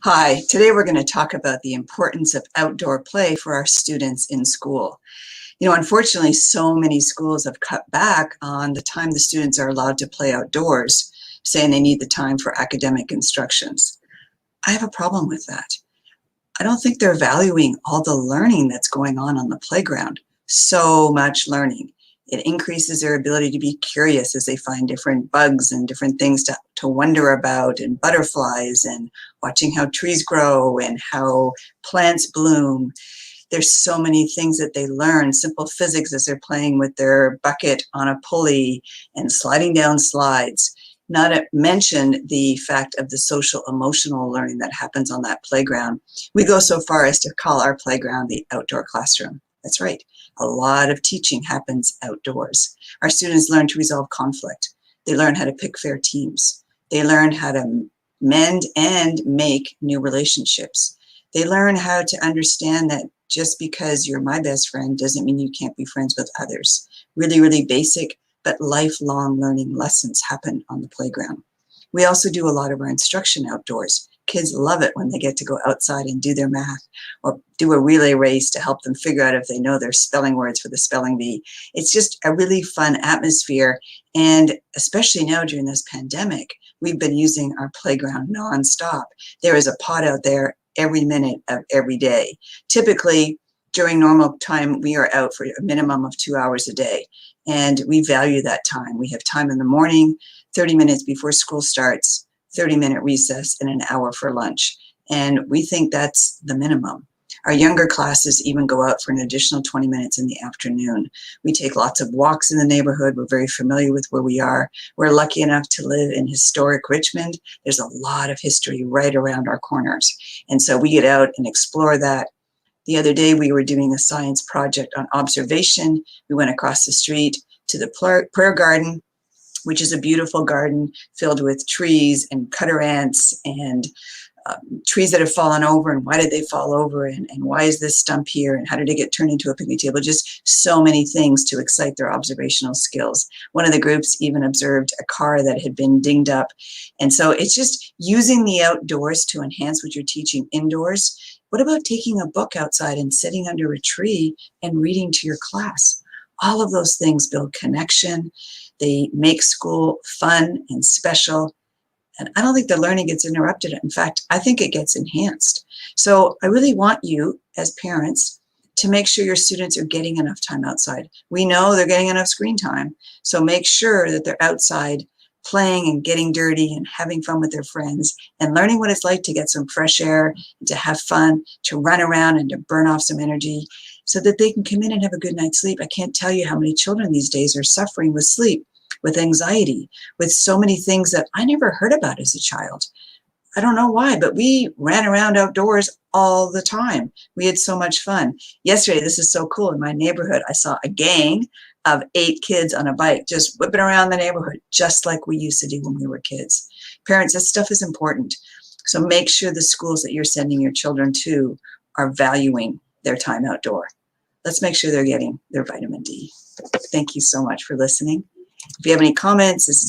Hi, today we're going to talk about the importance of outdoor play for our students in school. Unfortunately, so many schools have cut back on the time the students are allowed to play outdoors, saying they need the time for academic instructions. I have a problem with that. I don't think they're valuing all the learning that's going on the playground. So much learning. It increases their ability to be curious as they find different bugs and different things to wonder about, and butterflies, and watching how trees grow and how plants bloom. There's so many things that they learn, simple physics as they're playing with their bucket on a pulley and sliding down slides. Not to mention the fact of the social emotional learning that happens on that playground. We go so far as to call our playground the outdoor classroom. That's right. A lot of teaching happens outdoors. Our students learn to resolve conflict. They learn how to pick fair teams. They learn how to mend and make new relationships. They learn how to understand that just because you're my best friend doesn't mean you can't be friends with others. Really, really basic but lifelong learning lessons happen on the playground. We also do a lot of our instruction outdoors. Kids love it when they get to go outside and do their math or do a relay race to help them figure out if they know their spelling words for the spelling bee. It's just a really fun atmosphere. And especially now during this pandemic, we've been using our playground nonstop. There is a pod out there every minute of every day. Typically, during normal time, we are out for a minimum of 2 hours a day. And we value that time. We have time in the morning, 30 minutes before school starts, 30-minute recess, and an hour for lunch. And we think that's the minimum. Our younger classes even go out for an additional 20 minutes in the afternoon. We take lots of walks in the neighborhood. We're very familiar with where we are. We're lucky enough to live in historic Richmond. There's a lot of history right around our corners. And so we get out and explore that. The other day, we were doing a science project on observation. We went across the street to the prayer garden, which is a beautiful garden filled with trees and cutter ants and trees that have fallen over, and why did they fall over, and why is this stump here, and how did it get turned into a picnic table? Just so many things to excite their observational skills. One of the groups even observed a car that had been dinged up. And so it's just using the outdoors to enhance what you're teaching indoors. What about taking a book outside and sitting under a tree and reading to your class? All of those things build connection. They make school fun and special. And I don't think the learning gets interrupted. In fact, I think it gets enhanced. So I really want you as parents to make sure your students are getting enough time outside. We know they're getting enough screen time. So make sure that they're outside playing and getting dirty and having fun with their friends and learning what it's like to get some fresh air, to have fun, to run around and to burn off some energy so that they can come in and have a good night's sleep. I can't tell you how many children these days are suffering with sleep, with anxiety, with so many things that I never heard about as a child. I don't know why, but we ran around outdoors all the time. We had so much fun. Yesterday, this is so cool, in my neighborhood, I saw a gang of 8 kids on a bike just whipping around the neighborhood, just like we used to do when we were kids. Parents, this stuff is important. So make sure the schools that you're sending your children to are valuing their time outdoor. Let's make sure they're getting their vitamin D. Thank you so much for listening. If you have any comments, this is a